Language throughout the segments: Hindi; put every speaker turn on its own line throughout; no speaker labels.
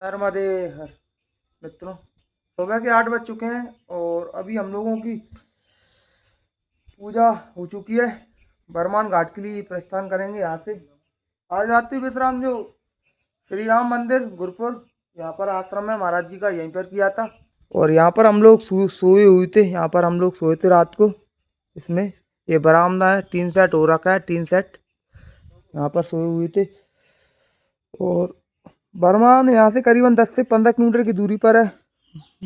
नर्मदे हर मित्रों, सुबह के 8 बज चुके हैं और अभी हम लोगों की पूजा हो चुकी है। बरमान घाट के लिए प्रस्थान करेंगे यहाँ से। आज रात्रि विश्राम जो श्री राम मंदिर गुरुपुर यहाँ पर आश्रम है महाराज जी का, यहीं पर किया था। और यहाँ पर हम लोग सोए हुए थे। यहाँ पर हम लोग सोए थे रात को। इसमें ये बरामदा है, टीन सेट हो रखा है, टीन सेट। यहाँ पर सोए हुए थे। और बरमान यहाँ से करीबन 10 से 15 किलोमीटर की दूरी पर है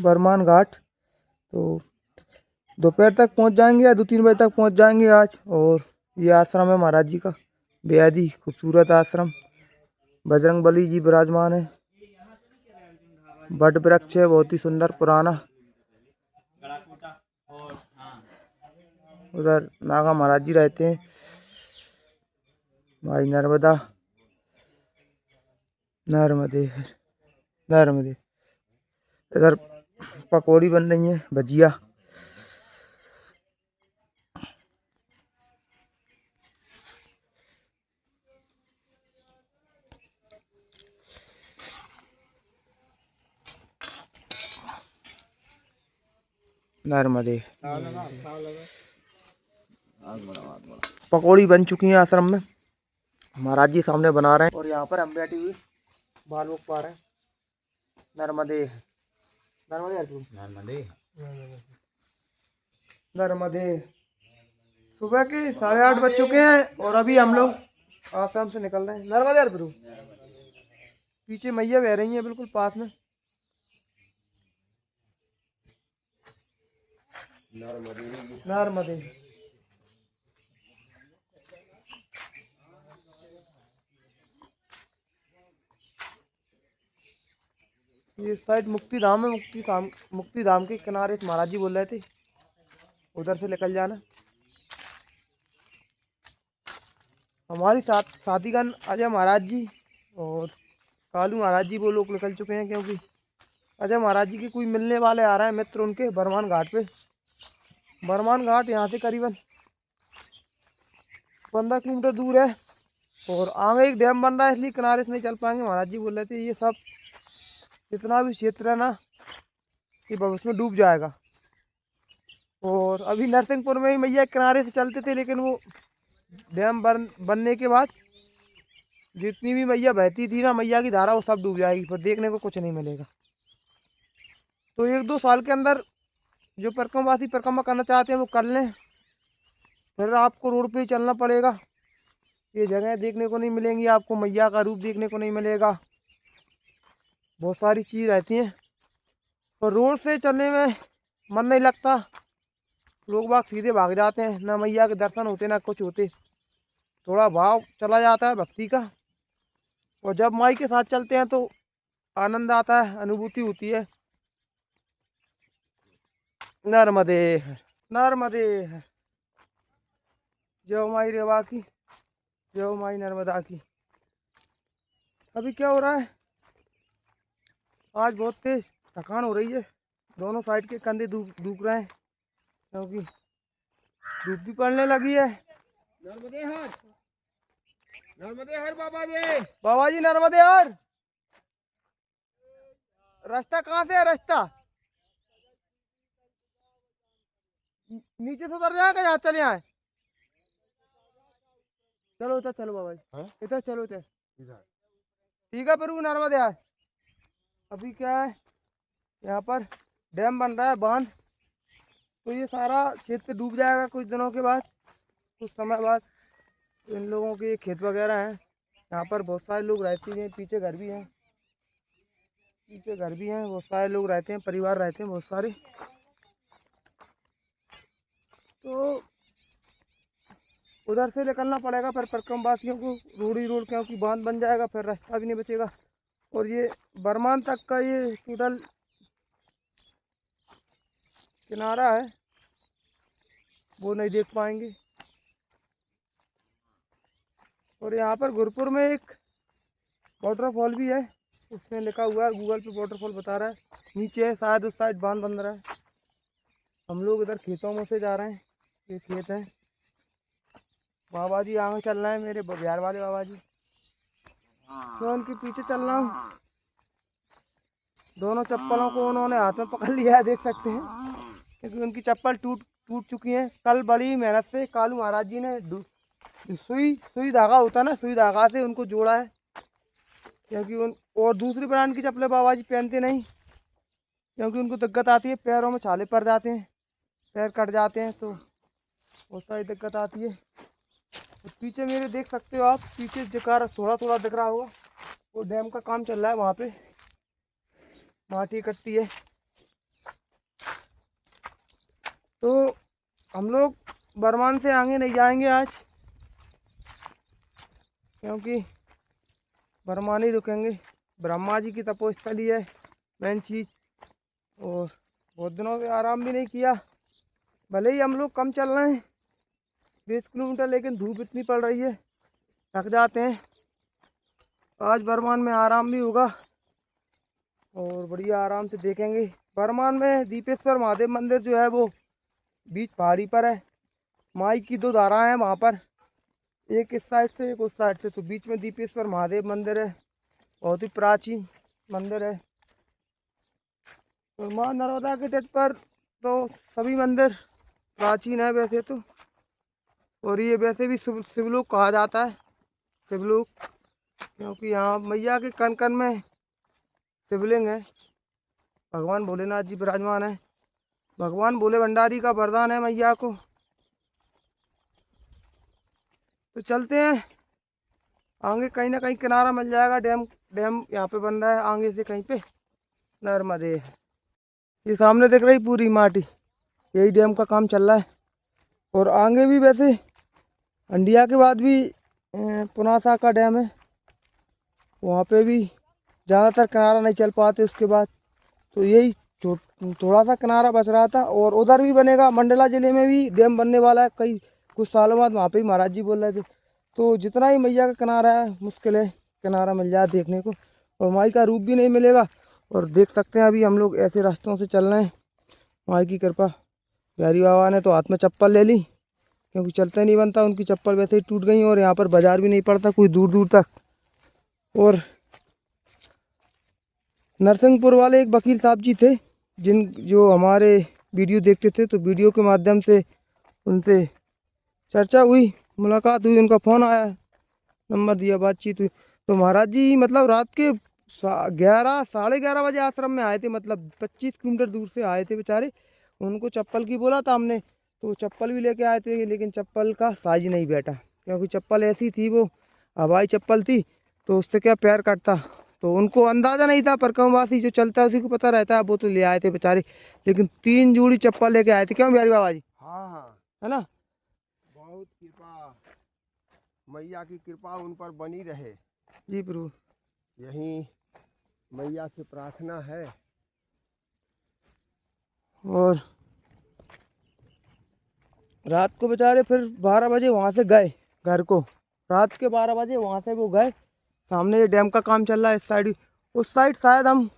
बरमान घाट। तो दोपहर तक पहुँच जाएंगे या 2-3 बजे तक पहुँच जाएंगे आज। और ये आश्रम है महाराज जी का, बेहद ही खूबसूरत आश्रम। बजरंग बली जी विराजमान है। बट वृक्ष है बहुत ही सुंदर पुराना। उधर नागा महाराज जी रहते हैं। भाई नर्मदा नर्मदे नर्मदे। इधर पकौड़ी बन रही है, भजिया। नर्मदे पकौड़ी बन चुकी है आश्रम में। महाराज जी सामने बना रहे हैं और यहाँ पर हम बैठे हुए बाल बुक पा रहे हैं। नर्मदे नर्मदे नर्मदे नर्मदे। सुबह के 8:30 बज चुके हैं और अभी हम लोग आश्रम से निकल रहे हैं। नर्मदे ध्रुव, पीछे मैया बह रही है बिल्कुल पास में। नर्मदे। ये साइड मुक्ति धाम है। मुक्ति धाम के किनारे महाराज जी बोल रहे थे उधर से निकल जाना। हमारी साथीगण अजय महाराज जी और कालू महाराज जी वो लोग निकल चुके हैं, क्योंकि अजय महाराज जी के कोई मिलने वाले आ रहे हैं मित्र उनके बरमान घाट पे। बरमान घाट यहाँ से करीबन 15 किलोमीटर दूर है और आगे एक डैम बन रहा है, इसलिए किनारे से नहीं चल पाएंगे। महाराज जी बोल रहे थे ये सब जितना भी क्षेत्र है ना, ये भविष्य में डूब जाएगा। और अभी नरसिंहपुर में ही मैया किनारे से चलते थे, लेकिन वो डैम बनने के बाद जितनी भी मैया बहती थी ना, मैया की धारा, वो सब डूब जाएगी, फिर देखने को कुछ नहीं मिलेगा। तो 1-2 साल के अंदर जो परिक्रमवासी परिक्रमा करना चाहते हैं वो कर लें, फिर आपको रोड पे ही चलना पड़ेगा। ये जगह देखने को नहीं मिलेंगी आपको, मैया का रूप देखने को नहीं मिलेगा, बहुत सारी चीज़ रहती हैं। और रोड से चलने में मन नहीं लगता, लोग बाग सीधे भाग जाते हैं, ना मैया के दर्शन होते ना कुछ होते। थोड़ा भाव चला जाता है भक्ति का। और जब माई के साथ चलते हैं तो आनंद आता है, अनुभूति होती है। नर्मदे नर्मदे। जय माई रेवा की, जय माई नर्मदा की। अभी क्या हो रहा है, आज बहुत तेज थकान हो रही है। दोनों साइड के कंधे दुख रहे हैं, क्योंकि धूप भी पड़ने लगी है। नर्मदे हर बाबा जी नर्मदे हर। रास्ता कहाँ से है? रास्ता नीचे से उतर जाएगा, यहाँ चले आए। चलो इधर चलो बाबा जी, इधर चलो इधर। ठीक है प्रभु नर्मदे यार। अभी क्या है, यहाँ पर डैम बन रहा है, बांध। तो ये सारा क्षेत्र डूब जाएगा कुछ दिनों के बाद, कुछ समय बाद। इन लोगों के खेत वगैरह हैं, यहाँ पर बहुत सारे लोग रहते हैं। पीछे घर भी हैं, पीछे घर भी हैं, बहुत सारे लोग रहते हैं, परिवार रहते हैं बहुत सारे। तो उधर से निकलना पड़ेगा फिर परिक्रमवासियों को, रोड ही रोड, क्योंकि बांध बन जाएगा, फिर रास्ता भी नहीं बचेगा। और ये बरमान तक का ये टोटल किनारा है, वो नहीं देख पाएंगे। और यहाँ पर गुरुपुर में एक वाटरफॉल भी है, उसमें लिखा हुआ है, गूगल पे वाटरफॉल बता रहा है। नीचे है शायद, उस साइड बांध बन रहा है। हम लोग इधर खेतों में से जा रहे हैं, ये खेत है। बाबा जी आगे चल रहे हैं, मेरे बिहार वाले बाबा जी। मैं उनके पीछे चल रहा हूँ। दोनों चप्पलों को उन्होंने हाथ में पकड़ लिया है, देख सकते हैं, क्योंकि उनकी चप्पल टूट टूट चुकी है। कल बड़ी मेहनत से कालू महाराज जी ने सुई सुई धागा होता है ना, सुई धागा से उनको जोड़ा है, क्योंकि उन और दूसरी ब्रांड की चप्पलें बाबा जी पहनते नहीं, क्योंकि उनको दिक्कत आती है, पैरों में छाले पड़ जाते हैं, पैर कट जाते हैं, तो बहुत सारी दिक्कत आती है। तो पीछे मेरे देख सकते हो आप, पीछे जकार थोड़ा थोड़ा दिख रहा होगा, वो डैम का काम चल रहा है, वहाँ पे माटी इकट्ठी है। तो हम लोग बरमान से आगे नहीं जाएंगे आज, क्योंकि बरमान ही रुकेंगे। ब्रह्मा जी की तपोस्थली है मेन चीज़, और बहुत दिनों से आराम भी नहीं किया। भले ही हम लोग कम चल रहे हैं 20 किलोमीटर, लेकिन धूप इतनी पड़ रही है, थक जाते हैं। आज बरमान में आराम भी होगा और बढ़िया आराम से देखेंगे। बरमान में दीपेश्वर महादेव मंदिर जो है वो बीच पहाड़ी पर है। माई की 2 धाराएं हैं वहाँ पर, एक इस साइड से एक उस साइड से, तो बीच में दीपेश्वर महादेव मंदिर है, बहुत ही प्राचीन मंदिर है। तो माँ नर्मदा के तट पर तो सभी मंदिर प्राचीन है वैसे तो, और ये वैसे भी शिवलोक कहा जाता है, शिवलोक, क्योंकि यहाँ मैया के कन कन में शिवलिंग है, भगवान भोलेनाथ जी विराजमान है, भगवान भोले भंडारी का वरदान है मैया को। तो चलते हैं आगे, कहीं ना कहीं किनारा मिल जाएगा। डैम डैम यहाँ पे बन रहा है आगे से कहीं पे, नर्मदे। ये सामने दिख रही पूरी माटी, यही डैम का काम चल रहा है। और आगे भी वैसे हंडिया के बाद भी पुनासा का डैम है, वहाँ पे भी ज़्यादातर किनारा नहीं चल पाते उसके बाद, तो यही थोड़ा सा किनारा बच रहा था। और उधर भी बनेगा, मंडला ज़िले में भी डैम बनने वाला है कई कुछ सालों बाद, वहाँ पे ही महाराज जी बोल रहे थे। तो जितना ही मैया का किनारा है, मुश्किल है किनारा मिल जाए देखने को, और माई का रूप भी नहीं मिलेगा। और देख सकते हैं अभी हम लोग ऐसे रास्तों से चल रहे हैं, माई की कृपा। प्यारी बाबा ने तो हाथ में चप्पल ले ली, क्योंकि चलते नहीं बनता, उनकी चप्पल वैसे ही टूट गई, और यहाँ पर बाजार भी नहीं पड़ता कोई दूर दूर तक। और नरसिंहपुर वाले एक वकील साहब जी थे, जो हमारे वीडियो देखते थे, तो वीडियो के माध्यम से उनसे चर्चा हुई, मुलाकात हुई, उनका फ़ोन आया, नंबर दिया, बातचीत हुई। तो महाराज जी मतलब रात के 11 साढ़े 11 बजे आश्रम में आए थे, मतलब 25 किलोमीटर दूर से आए थे बेचारे। उनको चप्पल की बोला था हमने, तो चप्पल भी लेके आए थे, लेकिन चप्पल का साइज नहीं बैठा, क्योंकि चप्पल ऐसी थी, वो हवाई चप्पल थी, तो उससे क्या पैर कटता। तो उनको अंदाज़ा नहीं था, परकमवासी जो चलता है उसी को पता रहता है, वो तो ले आए थे बेचारे, लेकिन 3 जोड़ी चप्पल लेके आए थे। क्यों बिहारी बाबा जी?
हाँ हाँ,
है ना।
बहुत कृपा, मैया की कृपा उन पर बनी रहे,
जी प्रभु।
यही मैया से प्रार्थना है।
और रात को बेचारे फिर 12 बजे वहाँ से गए घर को, रात के 12 बजे वहाँ से वो गए। सामने ये डैम का काम चल रहा है इस साइड, उस साइड शायद हम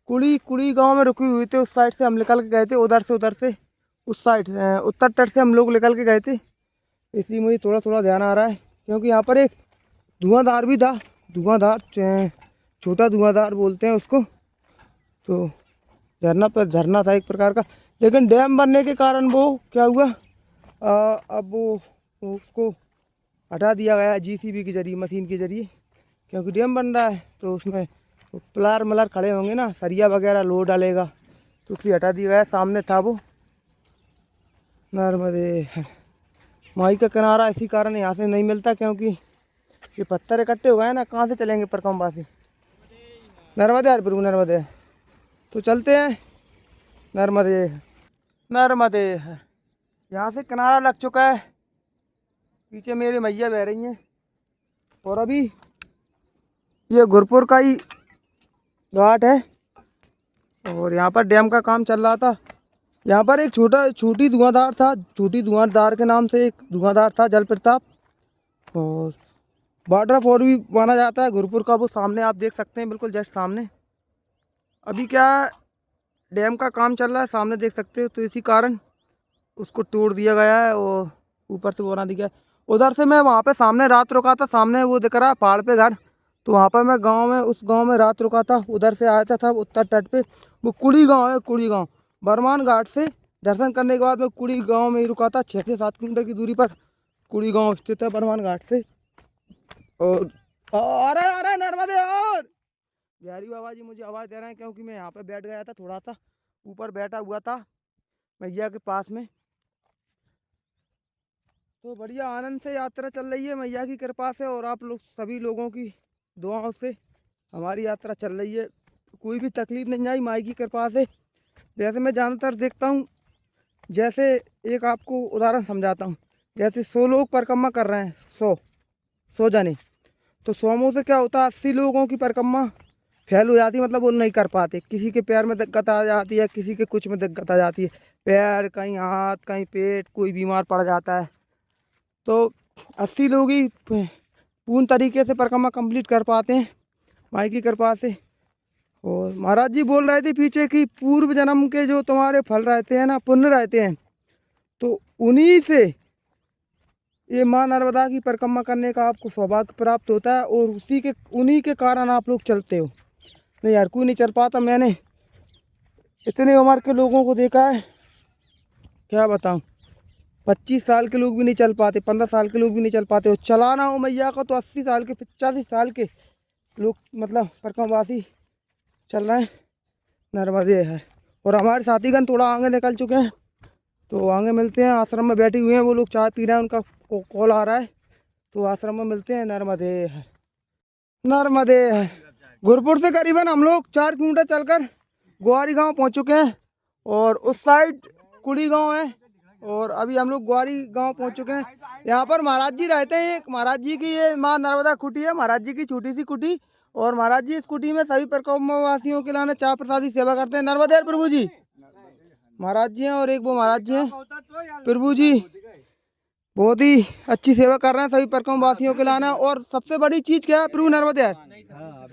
कुड़ी गांव में रुके हुए थे, उस साइड से हम निकल के गए थे, उधर से उस साइड उत्तर तट से हम लोग निकल के गए थे। इसलिए मुझे थोड़ा थोड़ा ध्यान आ रहा है, क्योंकि यहाँ पर एक धुआंधार भी था, धुआंधार, छोटा धुआंधार बोलते हैं उसको, तो झरना पर झरना था एक प्रकार का। लेकिन डैम बनने के कारण वो क्या हुआ, अब वो उसको हटा दिया गया जीसीबी के जरिए, मशीन के जरिए, क्योंकि डैम बन रहा है, तो उसमें प्लार मलर खड़े होंगे ना, सरिया वगैरह लोड डालेगा, तो इसलिए हटा दिया गया। सामने था वो नर्मदे माई का किनारा, इसी कारण यहाँ से नहीं मिलता, क्योंकि ये पत्थर इकट्ठे हो गए हैं ना, कहाँ से चलेंगे परकमवासी। नर्मदे हर प्रभु नर्मदे। तो चलते हैं नर्मदे नर्मदे। यहाँ से किनारा लग चुका है, पीछे मेरी मैया बह रही हैं, और अभी ये गुरपुर का ही घाट है, और यहाँ पर डैम का काम चल रहा था। यहाँ पर एक छोटी धुआंधार के नाम से एक धुआंधार था, जल प्रताप, और वाटरफॉल भी माना जाता है गुरपुर का, वो सामने आप देख सकते हैं, बिल्कुल जस्ट सामने। अभी क्या डैम का काम चल रहा है, सामने देख सकते हो, तो इसी कारण उसको तोड़ दिया गया है और ऊपर से बना दिया है। उधर से मैं वहाँ पे सामने रात रुका था, सामने वो दिख रहा है पहाड़ पे घर, तो वहाँ पर मैं गांव में, उस गांव में रात रुका था। उधर से आया था उत्तर तट पे, वो कुड़ी गांव है, कुड़ी गांव। बरमान घाट से दर्शन करने के बाद मैं कुड़ी गांव में ही रुका था। 6 से 7 किलोमीटर की दूरी पर कुड़ी गांव स्थित है बरमान घाट से। और अरे नर्मदे, और बिहारी बाबा जी मुझे आवाज़ दे रहे हैं, क्योंकि मैं यहाँ पे बैठ गया था, थोड़ा सा ऊपर बैठा हुआ था मैया के पास में। तो बढ़िया आनंद से यात्रा चल रही है मैया की कृपा से, और आप लोग सभी लोगों की दुआओं से हमारी यात्रा चल रही है। कोई भी तकलीफ नहीं आई माई की कृपा से। वैसे मैं ज़्यादातर देखता हूँ, जैसे एक आपको उदाहरण समझाता हूँ। जैसे 100 लोग परिक्रमा कर रहे हैं, 100 जने, तो 100 में से क्या होता है, 80 लोगों की परिक्रमा फेल हो जाती है, मतलब वो नहीं कर पाते। किसी के पैर में दिक्कत आ जाती है, किसी के कुछ में दिक्कत आ जाती है, पैर कहीं हाथ कहीं पेट, कोई बीमार पड़ जाता है। तो 80 लोग ही पूर्ण तरीके से परिक्रमा कंप्लीट कर पाते हैं माई की कृपा से। और महाराज जी बोल रहे थे पीछे कि पूर्व जन्म के जो तुम्हारे फल रहते हैं ना, पुण्य रहते हैं, तो उन्हीं से ये माँ नर्मदा की परिक्रमा करने का आपको सौभाग्य प्राप्त होता है, और उन्हीं के कारण आप लोग चलते हो। नहीं यार, कोई नहीं चल पाता। मैंने इतने उम्र के लोगों को देखा है, क्या बताऊं। 25 साल के लोग भी नहीं चल पाते, 15 साल के लोग भी नहीं चल पाते। और चलाना हो मैया का तो 80 साल के, 85 साल के लोग, मतलब परिक्रमावासी चल रहे हैं नर्मदे हर। और हमारे साथीगण थोड़ा आगे निकल चुके हैं, तो आगे मिलते हैं। आश्रम में बैठे हुए हैं वो लोग, चाय पी रहे हैं, उनका कॉल आ रहा है, तो आश्रम में मिलते हैं। नर्मदे हर, नर्मदे हर। गुरपुर से करीबन हम लोग 4 किलोमीटर चलकर ग्वारी गांव पहुंच चुके हैं, और उस साइड कुड़ी गांव है। और अभी हम लोग ग्वारी गांव पहुंच चुके हैं। यहाँ पर महाराज जी रहते हैं। एक महाराज जी की ये माँ नर्मदा कुटी है, महाराज जी की छोटी सी कुटी। और महाराज जी इस कुटी में सभी परिक्रमावासियों के लाने चाय प्रसादी सेवा करते हैं। नर्मदे प्रभु जी महाराज जी हैं, और एक वो महाराज जी हैं प्रभु जी, बहुत ही अच्छी सेवा कर रहे हैं सभी परिक्रमावासियों के लाना। और सबसे बड़ी चीज़ क्या है प्रभु नर्मदे,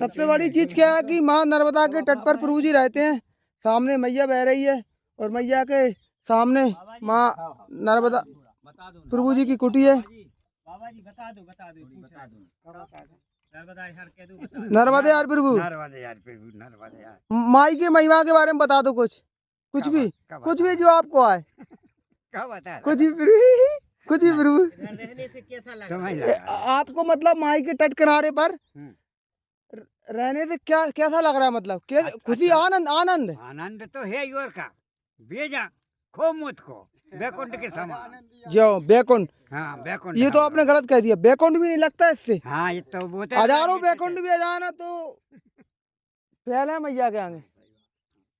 सबसे बड़ी चीज़ क्या है कि माँ नर्मदा के तट पर प्रभु जी रहते हैं। सामने मैया बह रही है, और मैया के सामने माँ नर्मदा प्रभु जी की कुटी है। नर्मदे यार प्रभु, माई की महिमा के बारे में बता दो कुछ भी जो आपको आए, कुछ भी प्रभु। आपको मतलब माई के तट किनारे पर रहने से क्या कैसा लग रहा है, मतलब खुशी, आनंद आनंद
आनंद तो है ही, और का बेजा खो मत को बैकुंठ के समान।
जो बैकुंठ,
हाँ बैकुंठ,
ये तो आपने गलत कह दिया, बैकुंठ भी नहीं लगता इससे।
हाँ ये तो बहुत
हजारों बैकुंठ भी आ जाए ना तो फैल है मैया के आगे,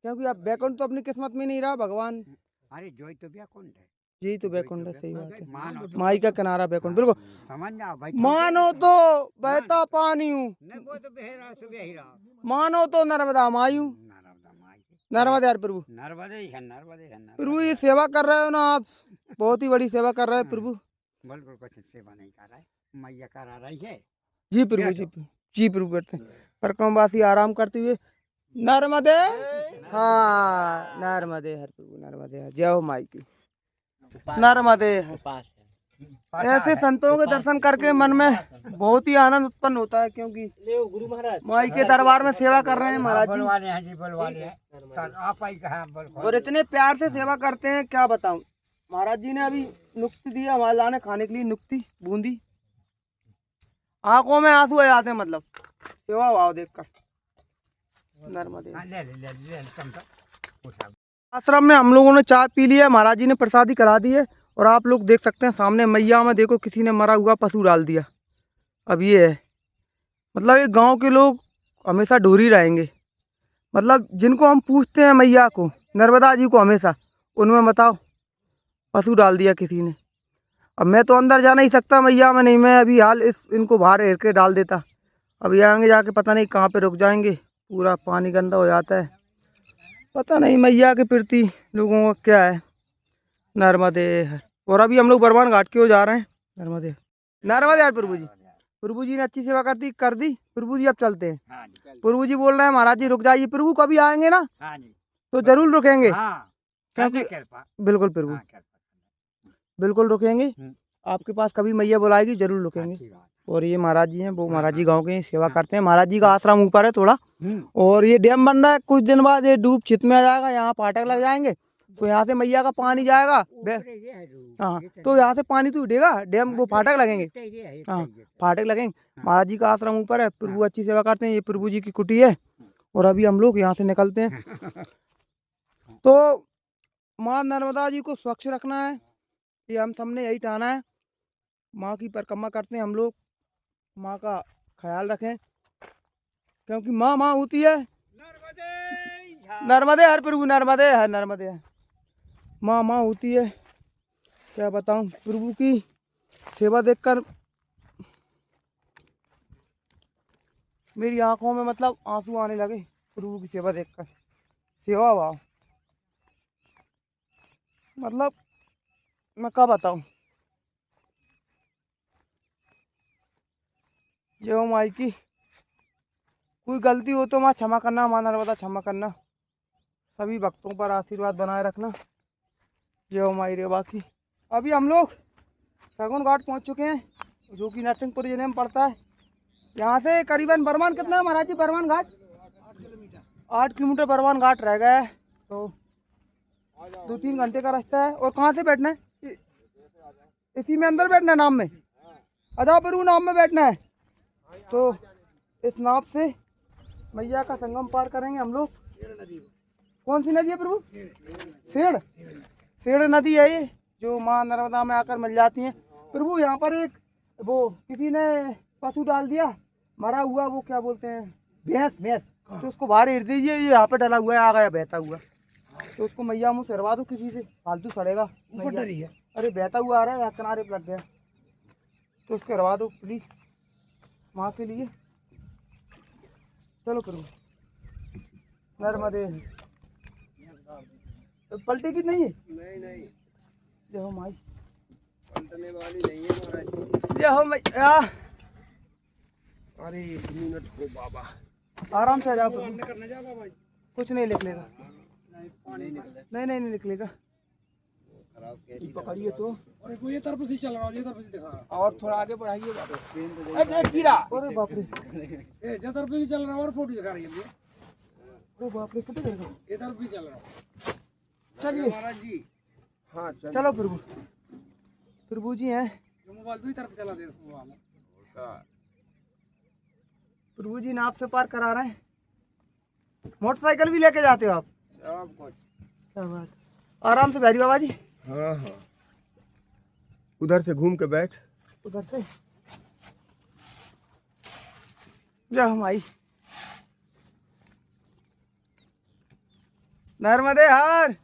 क्योंकि अब बैकुंठ तो अपनी किस्मत में नहीं रहा भगवान।
अरे जो तो बैकुंठ है,
यही तो बैकुंठ है, सही बात है।
मानो
माई का किनारा बैकुंठ, बिल्कुल।
समझ जाओ भाई,
मानो तो बहता पानी हूँ,
नहीं वो तो बहेरा सुबह ही रहा,
मानो तो नर्मदा माई हूँ।
नर्मदा माई,
नर्मदा यार प्रभु,
नर्मदे ही है, नर्मदे है,
प्रभु ये सेवा कर रहे हो ना आप, बहुत ही बड़ी सेवा कर रहे हैं प्रभु।
बिल्कुल कुछ सेवा नहीं कर रहा है, मैया करा रही है।
जी प्रभु, जी प्रभु करते हैं। परिक्रमावासी आराम करते हुए नर्मदे, हाँ नर्मदे हर प्रभु, नर्मदे हर, जय हो माई की, नर्मदे हर। ऐसे संतों के दर्शन करके मन में बहुत ही आनंद उत्पन्न होता है, क्योंकि माई के दरबार में सेवा कर रहे हैं महाराज जी,
बोलवाले हैं जी, बोलवाले हैं, आप ही कहा बोल,
और इतने प्यार से सेवा करते हैं, क्या बताऊं। महाराज जी ने अभी नुक्ति दी हमारे लाने खाने के लिए, नुक्ति बूंदी, आंखों में आंसू आ जाते हैं, मतलब सेवा भाव देखकर। नर्मदे आश्रम में हम लोगों ने चाय पी ली है, महाराज जी ने प्रसादी करा दी है, और आप लोग देख सकते हैं सामने मैया में देखो किसी ने मरा हुआ पशु डाल दिया। अब ये है, मतलब ये गांव के लोग हमेशा ढूंढ ही रहेंगे, मतलब जिनको हम पूछते हैं मैया को, नर्मदा जी को हमेशा, उनमें बताओ पशु डाल दिया किसी ने। अब मैं तो अंदर जा नहीं सकता मैया में, नहीं मैं अभी हाल इनको बाहर हेर के डाल देता। अब ये आगे जाके पता नहीं कहाँ पे रुक जाएंगे, पूरा पानी गंदा हो जाता है। पता नहीं मैया के प्रति लोगों का क्या है। नर्मदे हर। और अभी हम लोग बरमान घाट की ओर जा रहे हैं। नर्मदे नर्मदे यार प्रभु जी ने अच्छी सेवा कर दी प्रभु जी। अब चलते हैं।
हाँ जी,
प्रभु जी बोल रहे हैं महाराज जी रुक जाइए, प्रभु कभी आएंगे ना
हाँ जी,
तो जरूर रुकेंगे।
हाँ,
क्योंकि
कृपा,
बिल्कुल प्रभु,
हाँ, कृपा।
बिल्कुल रुकेंगे।
हम्म।
आपके पास कभी मैया बुलाएगी जरूर रुकेंगे।
अच्छी बात।
और ये महाराज जी हैं, वो महाराज जी गांव के हैं, सेवा करते हैं। महाराज जी का आश्रम ऊपर है थोड़ा, और ये डैम बन रहा है। कुछ दिन बाद ये डूब चित में आ जाएगा, यहाँ फाटक लग जाएंगे, तो यहाँ से मैया का पानी जाएगा। हाँ, तो यहाँ से पानी तो उठेगा, डैम वो फाटक लगेंगे। हाँ, फाटक लगेंगे। महाराज जी का आश्रम ऊपर है, प्रभु अच्छी सेवा करते हैं। ये प्रभु जी की कुटी है, और अभी हम लोग यहाँ से निकलते हैं। तो माँ नर्मदा जी को स्वच्छ रखना है, ये हम सबने यही ठाना है। माँ की परिक्रमा करते हैं हम लोग, माँ का ख्याल रखें, क्योंकि माँ माँ होती है। नर्मदे हर प्रभु, नर्मदे हर, नर्मदे हर। माँ माँ होती है। क्या बताऊं, प्रभु की सेवा देखकर मेरी आंखों में मतलब आंसू आने लगे। प्रभु की सेवा देखकर, सेवा भाव, मतलब मैं क्या बताऊं। जो माई की कोई गलती हो तो माँ क्षमा करना, माँ नर्मदा क्षमा करना। सभी भक्तों पर आशीर्वाद बनाए रखना। जय माई रे। बाकी अभी हम लोग सगुन घाट पहुंच चुके हैं, जो कि नरसिंहपुर जिले में पड़ता है। यहाँ से करीबन बरमान कितना है महाराज जी? बरमान घाट 8 किलोमीटर बरमान घाट रह गया है, तो 2-3 घंटे का रास्ता है। और कहाँ से बैठना है? इसी में अंदर बैठना है, नाव में? अच्छा प्रभु, नाव में बैठना है। तो इस नाव से मैया का संगम पार करेंगे हम लोग। कौन सी नदी है प्रभु? सेड़, सेड़ नदी है ये, जो माँ नर्मदा में आकर मिल जाती हैं। प्रभु यहाँ पर एक वो किसी ने पशु डाल दिया मरा हुआ, वो क्या बोलते हैं, भैंस, भैंस, तो उसको बाहर हिर दीजिए। ये यहाँ पे डला हुआ है, आ गया बहता हुआ, तो उसको मैया मुँह सरवा दो किसी से, फालतू सड़ेगा। अरे बहता हुआ आ रहा है, यहाँ किनारे पे लग गया, तो उसको करवा दो प्लीज, माँ के लिए। चलो प्रभु, नर्मदे। तो पलटी की नहीं है?
नहीं,
जय हो माई,
पलटने वाली नहीं है महाराज जी।
जय हो मैया।
अरे 1 मिनट हो बाबा,
आराम से आ जाओ प्रभु,
करने जाएगा भाई।
कुछ नहीं निकलेगा। नहीं नहीं नहीं निकलेगा। पकड़िए तो,
और एक ये तरफ से चल रहा है, ये तरफ से दिखा,
और थोड़ा आगे बढ़ाइए।
गिरा।
अरे बाप रे,
ये तरफ भी चल रहा है और फोटो दिखा रही है ये।
अरे बाप रे, कितने देर?
ये तरफ भी चल रहा है।
चलिए
महाराज जी, हाँ
चलो प्रभु, प्रभु जी हैं।
मोबाइल दूसरी तरफ चला दे, इस मोबाइल
प्रभु जी नाव से पार करा रहे हैं। मोटरसाइकिल भी लेके जाते हो आप?
सब कुछ।
क्या बात, आराम से बैठी बाबा जी।
हाँ, उधर से घूम के बैठ।
उधर से जय माई, नर्मदे हर।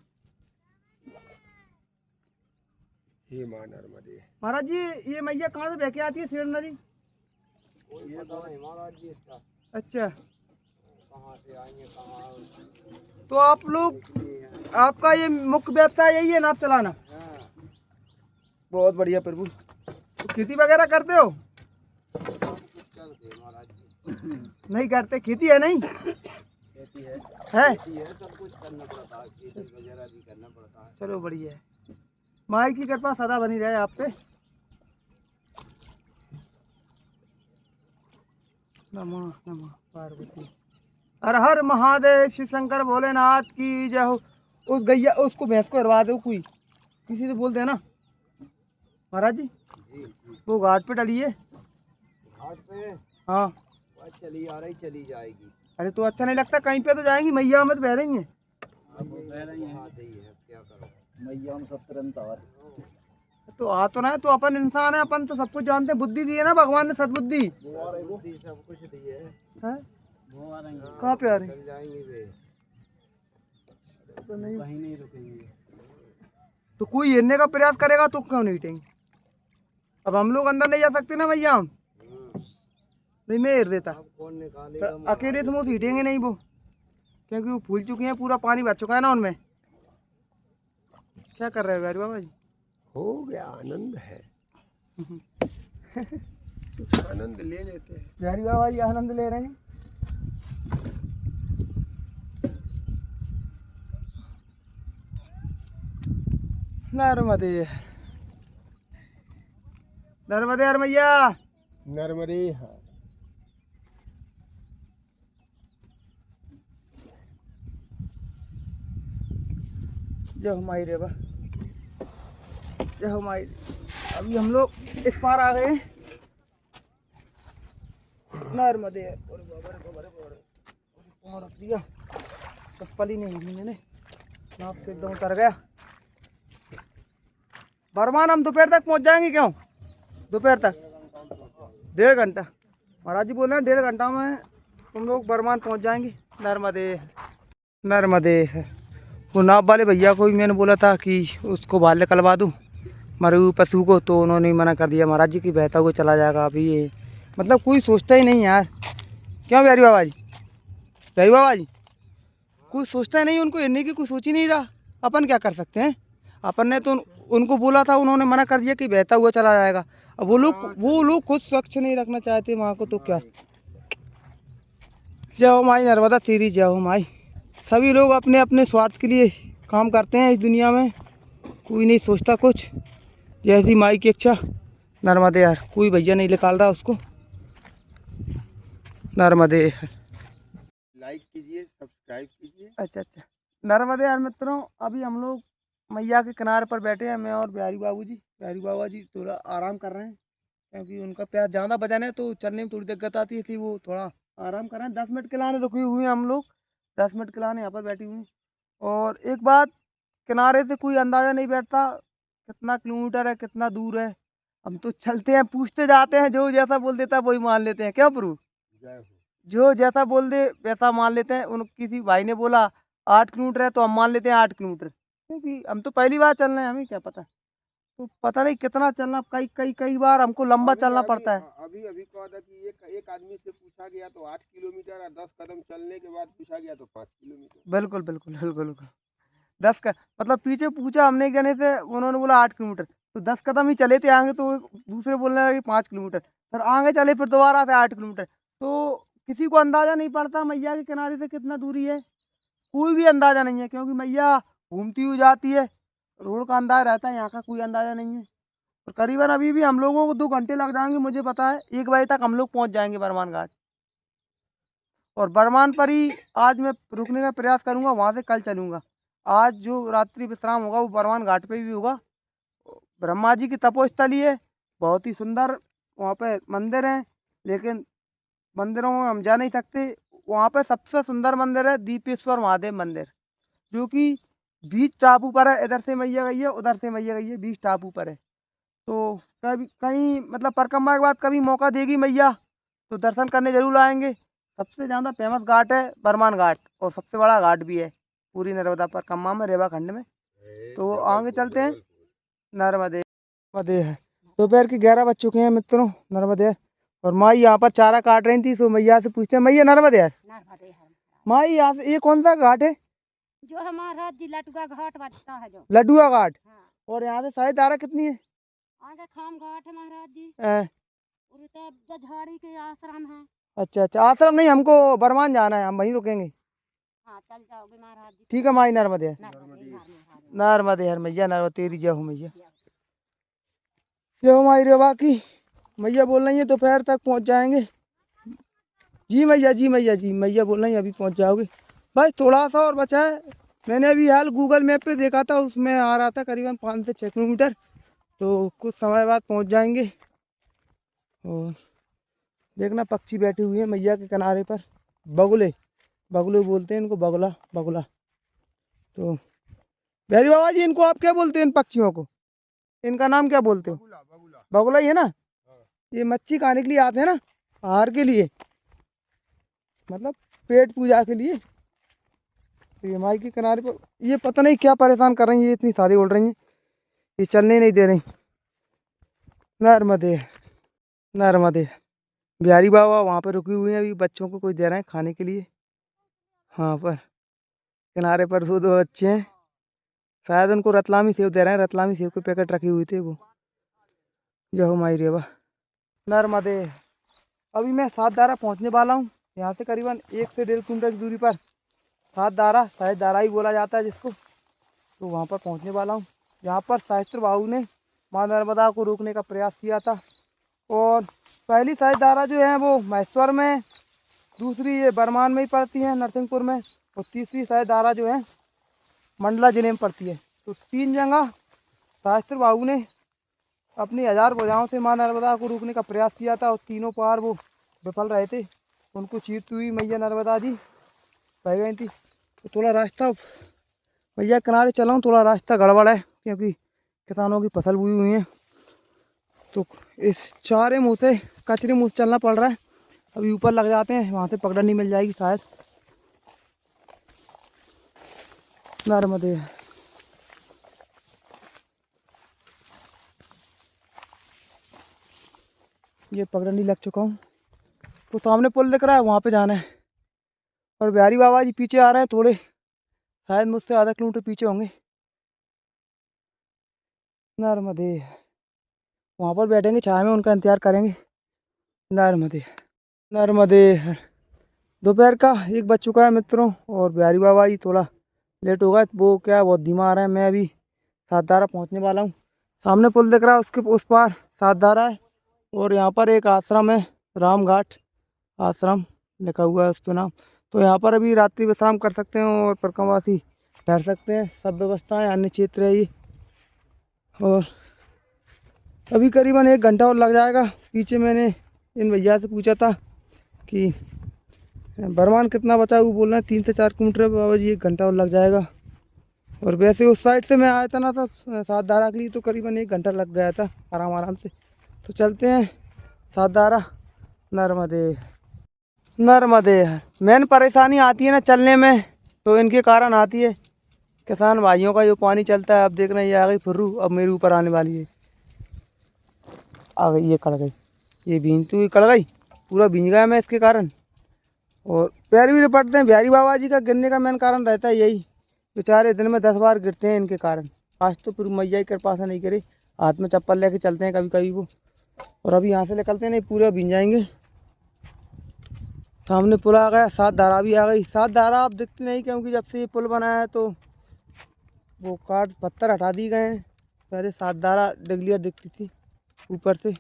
हे माँ नर्मदे।
महाराज जी ये मैया कहाँ से बह के आती है, सेड़ नदी?
ये तो है महाराज जी इसका।
अच्छा,
कहाँ से आएंगे, कहाँ।
तो आप लोग, आपका ये मुख्य व्यवसाय यही है, नाव चलाना?
हाँ।
बहुत बढ़िया प्रभु। तो खेती वगैरह करते हो?
महाराज जी
नहीं करते, खेती है नहीं?
खेती है,
है
सब कुछ करना पड़ता है, खेती वगैरह भी करना पड़ता है।
चलो बढ़िया है, माई की कृपा सदा बनी रहे आप पे। नमः नमः पार्वती, हर हर महादेव, शिव शंकर भोलेनाथ की जय हो। उस गैया, उसको भैंस को हरवा दो, कोई किसी से बोल देना महाराज जी। वो घाट पे डली है।
घाट पे?
हाँ,
चली आ रही, चली जाएगी।
अरे तो अच्छा नहीं लगता, कहीं पे तो जाएंगी, मैया में तो बह रही हैं।
क्या करो, मैया हम सब तुरंत आ रहे।
तो आ तो ना है, तो अपन इंसान है, अपन तो सब कुछ जानते हैं। बुद्धि दी है ना भगवान ने, सद्बुद्धि।
बुद्धि सब कुछ दी है।
कहाँ पे आ रही?
चल जाएंगे वे,
तो नहीं,
कहीं नहीं रुकेंगे।
तो कोई हिरने का प्रयास करेगा तो क्यों नहीं हिटेंगे? अब हम लोग अंदर नहीं जा सकते ना भैया, हम नहीं, मैं हिर देता।
कौन निकालेगा?
अकेले तो मुझे हिटेंगे नहीं वो, क्योंकि वो फूल चुके हैं, पूरा पानी भर चुका है ना उनमें। क्या कर रहे हो बिहारी बाबा जी?
हो गया, आनंद है। कुछ आनंद ले लेते हैं।
बिहारी बाबा जी आनंद ले रहे हैं। नर्मदे, नर्मदे हर मैया।
नर्मदे हर।
जय हो माई रेवा, जय हो माई। अभी हम लोग इस पार आ गए हैं नर्मदे। अरे बाबा रे बाबा रे बाबा रे, पाँव रख दिया, चप्पल ही नहीं ली मैंने, नाप से एकदम उतर गया। बरमान हम दोपहर तक पहुंच जाएंगे क्यों? दोपहर तक 1.5 घंटा। महाराज जी बोल रहे हैं 1.5 घंटा में तुम लोग बरमान पहुंच जाएंगे। नर्मदे नर्मदे है। वो नाव वाले भैया को भी मैंने बोला था कि उसको बाहर निकलवा दूँ मरू पशु को, तो उन्होंने मना कर दिया महाराज जी की बहता हुआ चला जाएगा। अभी ये मतलब कोई सोचता ही नहीं यार, क्यों बिहारी बाबा जी? बिहारी बाबा जी कोई सोचता ही नहीं, उनको हिरने की कोई सोच ही नहीं रहा। अपन क्या कर सकते हैं? अपन ने तो उनको बोला था, उन्होंने मना कर दिया कि बहता हुआ चला जाएगा। अब वो लोग खुद स्वच्छ नहीं रखना चाहते वहाँ को, तो क्या। जय हो माई नर्मदा तेरी जय हो माई। सभी लोग अपने अपने स्वार्थ के लिए काम करते हैं इस दुनिया में, कोई नहीं सोचता कुछ। जैसी माई की इच्छा। नर्मदे यार, कोई भैया नहीं निकाल रहा उसको। नर्मदे।
लाइक कीजिए, सब्सक्राइब कीजिए।
अच्छा अच्छा। नर्मदे यार मित्रों, अभी हम लोग मैया के किनारे पर बैठे हैं, मैं और बिहारी बाबू जी। बिहारी बाबा जी थोड़ा आराम कर रहे हैं क्योंकि उनका प्यार ज़्यादा वजन है, तो चलने में थोड़ी दिक्कत आती है, इसलिए वो थोड़ा आराम कर रहे हैं। 10 मिनट के लाने रुके हुए हैं हम लोग, 10 मिनट के लाने यहाँ पर बैठी हुई हैं। और एक बात, किनारे से कोई अंदाज़ा नहीं बैठता कितना किलोमीटर है, कितना दूर है। हम तो चलते हैं, पूछते जाते हैं, जो जैसा बोल देता है वही मान लेते हैं। क्या प्रू?
जय हो।
जो जैसा बोल दे वैसा मान लेते हैं। उन किसी भाई ने बोला 8 किलोमीटर है, तो हम मान लेते हैं 8 किलोमीटर, क्योंकि हम तो पहली बार चल रहे हैं, हमें क्या पता। तो पता नहीं कितना चलना, कई कई कई बार हमको लंबा चलना पड़ता है।
अभी अभी कहा था कि एक आदमी से पूछा गया तो 8 किलोमीटर और 10 कदम चलने के बाद पूछा गया तो 5 किलोमीटर।
बिल्कुल बिल्कुल बिल्कुल बिल्कुल। 10 का मतलब पीछे पूछा हमने कहने से, उन्होंने बोला 8 किलोमीटर, तो 10 कदम ही चले थे आगे, तो दूसरे बोलने लगे 5 किलोमीटर, फिर आगे चले, फिर दोबारा से 8 किलोमीटर। तो किसी को अंदाजा नहीं पड़ता मैया के किनारे से कितना दूरी है, कोई भी अंदाजा नहीं है, क्योंकि मैया घूमती हुई जाती है। रोड का अंदाजा रहता है, यहाँ का कोई अंदाजा नहीं है। और करीबन अभी भी हम लोगों को 2 घंटे लग जाएंगे, मुझे पता है 1 बजे तक हम लोग पहुँच जाएंगे बरमान घाट। और बरमान पर ही आज मैं रुकने का प्रयास करूँगा, वहाँ से कल चलूँगा। आज जो रात्रि विश्राम होगा वो बरमान घाट पे भी होगा। ब्रह्मा जी की तपोस्थली है, बहुत ही सुंदर वहाँ पे मंदिर हैं, लेकिन मंदिरों में हम जा नहीं सकते। वहाँ पे सबसे सुंदर मंदिर है दीपेश्वर महादेव मंदिर, जो कि बीच टापू पर है। इधर से मैया गई है, उधर से मैया गई है, बीच टापू पर है। तो कभी कहीं मतलब परिक्रमा के बाद कभी मौका देगी मैया तो दर्शन करने जरूर आएंगे। सबसे ज़्यादा फेमस घाट है बरमान घाट, और सबसे बड़ा घाट भी है पूरी नर्मदा परिक्रमा में, रेवा खंड में। तो आगे चलते हैं। नर्मदे नर्मदे है। दोपहर के 11 बज चुके हैं मित्रों। नर्मदे। और माई यहाँ पर चारा काट रही थी, तो मैया से पूछते हैं, मैया नर्मदे यार,
नर्मदे है
माई यहाँ से ये कौन सा घाट है?
जो हमारा जी लटुआ घाट बजता है जो।
लड्डुआ घाट।
हाँ।
और यहाँ से शायद धारा कितनी है?
आगे खाम घाट है महाराज जी,
अ,
और तब झाड़ी के आश्रम है।
अच्छा अच्छा, आश्रम नहीं, हमको बरमान जाना है, हम वहीं रुकेंगे।
हाँ चल जाओगे महाराज जी।
ठीक है माई नर्मदे।
नर्मदे महाराज।
नर्मदे हर मैया, नर्मदे तेरी जय हो मैया। जय हो माई रेवा की। मैया बोल रही है दोपहर तक पहुंच जाएंगे। जी मैया, जी मैया, जी मैया बोल रही है अभी पहुंच जाओगे। बस थोड़ा सा और बचा है। मैंने अभी हाल गूगल मैप पे देखा था, उसमें आ रहा था करीबन 5 से 6 किलोमीटर, तो कुछ समय बाद पहुंच जाएंगे। और देखना पक्षी बैठे हुए हैं मैया के किनारे पर, बगुले, बगुले बोलते हैं इनको, बगुला बगुला। तो बिहारी बाबा जी, इनको आप क्या बोलते हैं इन पक्षियों को? इनका नाम क्या बोलते हो?
बगुला बगुला।
बगुला ही है ना?
हाँ।
ये मच्छी खाने के लिए आते हैं ना, आहार के लिए, मतलब पेट पूजा के लिए। तो ये माई के किनारे पर ये पता नहीं क्या परेशान कर रही है, ये इतनी सारी उड़ रही हैं, ये चलने नहीं दे रही। नर्मदे नर्मदे। बिहारी बाबा वहाँ पर रुके हुए हैं, अभी बच्चों को कुछ दे रहे हैं खाने के लिए। हाँ पर किनारे पर 2 बच्चे हैं, शायद उनको रतलामी सेव दे रहे हैं, रतलामी सेव के पैकेट रखे हुए थे वो। जय हो माई रेवा। नर्मदे। अभी मैं 7 दारा पहुँचने वाला हूँ, यहाँ से करीबन 1 से 1.5 किलोमीटर की दूरी पर 7 दारा, शायद दारा ही बोला जाता है जिसको, तो वहाँ पर पहुँचने वाला हूँ। यहाँ पर सहस्त्र बाहु ने माँ नर्मदा को रोकने का प्रयास किया था, और पहली साझेदारा जो है वो महेश्वर में, दूसरी ये बरमान में ही पड़ती है नरसिंहपुर में, और तीसरी साझेदारा जो है मंडला जिले में पड़ती है। तो 3 जगह शास्त्री बाबू ने अपनी 1000 भुजाओं से माँ नर्मदा को रोकने का प्रयास किया था और तीनों पार वो विफल रहे थे। उनको चीरती हुई मैया नर्मदा जी बह गई थी। तो थोड़ा रास्ता मैया किनारे चला हूँ, थोड़ा रास्ता गड़बड़ है क्योंकि किसानों की फसल बोई हुई है। तो इस चारे मुँह से कचरे मुँह से चलना पड़ रहा है। अभी ऊपर लग जाते हैं, वहाँ से पगडंडी मिल जाएगी शायद। नर्मदे ये पगडंडी लग चुका हूँ। तो सामने पुल दिख रहा है, वहाँ पे जाना है। और बिहारी बाबा जी पीछे आ रहे हैं, थोड़े शायद मुझसे आधा किलोमीटर पीछे होंगे। नर्मदे वहाँ पर बैठेंगे छाया में, उनका इंतजार करेंगे। नर्मदे नर्मदे दोपहर का 1 बज चुका है मित्रों, और बिहारी बाबा जी थोड़ा लेट होगा। वो क्या बहुत धीमा आ रहा है। मैं अभी सातधारा पहुँचने वाला हूँ। सामने पुल दिख रहा है, उसके उस पार सातधारा है। और यहाँ पर एक आश्रम है, रामघाट आश्रम लिखा हुआ है उस पर नाम। तो यहाँ पर अभी रात्रि विश्राम कर सकते हैं और परिक्रमवासी ठहर सकते हैं। सब व्यवस्थाएं, अन्य क्षेत्र है ये। और अभी करीबन 1 घंटा और लग जाएगा। पीछे मैंने इन भैया से पूछा था कि बरमान कितना बचा है, वो बोल रहे हैं 3 से 4 किलोमीटर बाबा जी, 1 घंटा और लग जाएगा। और वैसे उस साइड से मैं आया था ना, तो सातधारा के लिए तो करीबन 1 घंटा लग गया था आराम से। तो चलते हैं सातधारा। नर्मदे नर्मदे मेन परेशानी आती है ना चलने में, तो इनके कारण आती है। किसान भाइयों का जो पानी चलता है, अब देख रहे हैं ये आ गई फुर्रू, अब मेरे ऊपर आने वाली है। आ गई, ये कड़ गई, ये भींज तो कड़ गई, पूरा भींज गया मैं इसके कारण। और पैर भी रिपटते हैं। बिहारी बाबा जी का गिरने का मेन कारण रहता है यही, बेचारे दिन में 10 बार गिरते हैं इनके कारण। आज तो फिर मैया की कृपा से नहीं गिरे, हाथ में चप्पल लेके चलते हैं कभी कभी वो। और अभी यहाँ से निकलते नहीं, पूरा भींज जाएंगे। सामने पुल आ गया, सातधारा भी आ गई। सातधारा अब दिखती नहीं क्योंकि जब से ये पुल बना है तो वो काट पत्थर हटा दिए गए हैं। पहले सातधारा डिगलियर दिखती थी ऊपर से।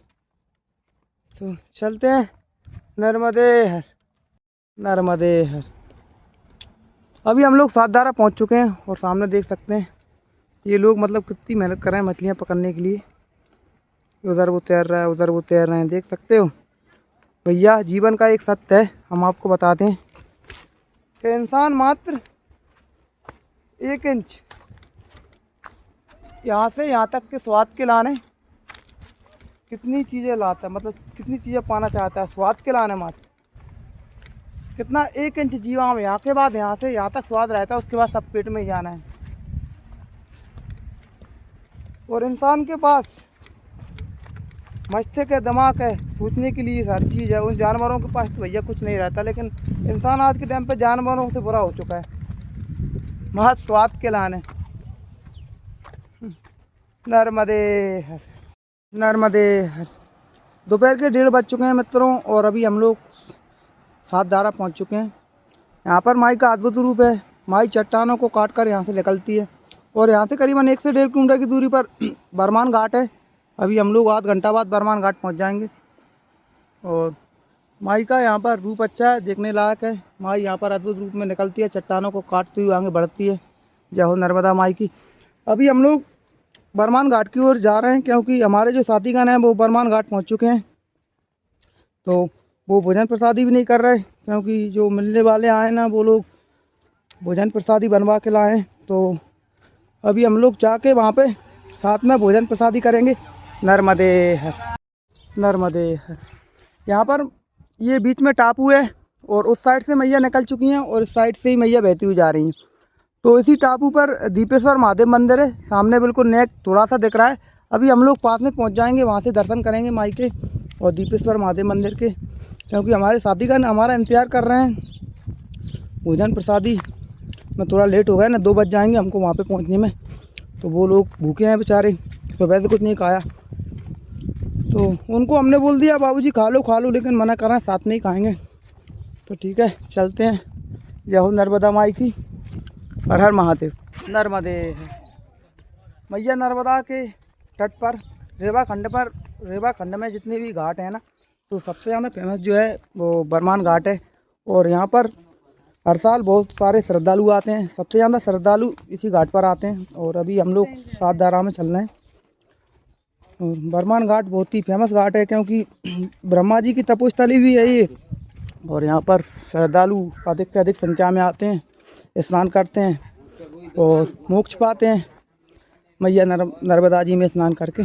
तो चलते हैं नर्मदे हर नर्मदे हर। अभी हम लोग सातधारा पहुंच चुके हैं और सामने देख सकते हैं ये लोग मतलब कितनी मेहनत कर रहे हैं मछलियां पकड़ने के लिए। उधर वो तैर रहा है, उधर वो तैर रहे हैं, देख सकते हो भैया। जीवन का एक सत्य है, हम आपको बताते हैं कि इंसान मात्र 1 इंच यहाँ से यहाँ तक के स्वाद के लाने कितनी चीज़ें लाता है, मतलब कितनी चीज़ें पाना चाहता है स्वाद के लाने मात्र। कितना 1 इंच जीवा में, यहाँ के बाद यहाँ से यहाँ तक स्वाद रहता है, उसके बाद सब पेट में ही जाना है। और इंसान के पास मस्तिष्क है, दिमाग है, सोचने के लिए हर चीज़ है। उन जानवरों के पास तो भैया कुछ नहीं रहता, लेकिन इंसान आज के टाइम पे जानवरों से बुरा हो चुका है, महज स्वाद के लाने। नर्मदे हर नर्मदे हर। दोपहर के 1:30 बज चुके हैं मित्रों, और अभी हम लोग सातधारा पहुंच चुके हैं। यहाँ पर माई का अद्भुत रूप है। माई चट्टानों को काट कर यहाँ से निकलती है, और यहाँ से करीबन 1 से 1.5 किलोमीटर की दूरी पर बरमान घाट है। अभी हम लोग आध घंटा बाद बरमान घाट पहुँच जाएंगे। और माई का यहाँ पर रूप अच्छा है, देखने लायक है। माई यहाँ पर अद्भुत रूप में निकलती है, चट्टानों को काटती हुई आगे बढ़ती है। जय हो नर्मदा माई की। अभी हम लोग बरमान घाट की ओर जा रहे हैं क्योंकि हमारे जो साथीगण हैं वो बरमान घाट पहुँच चुके हैं। तो वो भोजन प्रसादी भी नहीं कर रहे क्योंकि जो मिलने वाले आए ना वो लोग भोजन प्रसादी बनवा के लाए। तो अभी हम लोग जाके वहाँ पे साथ में भोजन प्रसादी करेंगे। नर्मदे हर नर्मदे हर। यहाँ पर ये बीच में टापू है, और उस साइड से मैया निकल चुकी हैं और इस साइड से ही मैया बहती हुई जा रही हैं। तो इसी टापू पर दीपेश्वर महादेव मंदिर है, सामने बिल्कुल नेक थोड़ा सा दिख रहा है। अभी हम लोग पास में पहुँच जाएंगे, वहाँ से दर्शन करेंगे माई के और दीपेश्वर महादेव मंदिर के, क्योंकि हमारे साथीगण हमारा इंतज़ार कर रहे हैं भोजन प्रसादी में। थोड़ा लेट हो गया ना, 2 बज जाएंगे हमको वहाँ पे पहुँचने में। तो वो लोग भूखे हैं बेचारे, तो वैसे कुछ नहीं खाया। तो उनको हमने बोल दिया बाबूजी खा लो, लेकिन मना कर रहे हैं साथ में ही खाएँगे। तो ठीक है चलते हैं। जय हो नर्मदा माई की, हर हर महादेव। नर्मदे मैया नर्मदा के तट पर रेवा खंड में जितने भी घाट हैं ना, तो सबसे ज़्यादा फेमस जो है वो बरमान घाट है। और यहाँ पर हर साल बहुत सारे श्रद्धालु आते हैं। सबसे ज़्यादा श्रद्धालु इसी घाट पर आते हैं। और अभी हम लोग सातधारा में चल रहे हैं। और बरमान घाट बहुत ही फेमस घाट है क्योंकि ब्रह्मा जी की तपोस्थली भी है ये। और यहाँ पर श्रद्धालु अधिक से अधिक संख्या में आते हैं, स्नान करते हैं और मोक्ष पाते हैं मैया नर्मदा जी में स्नान करके।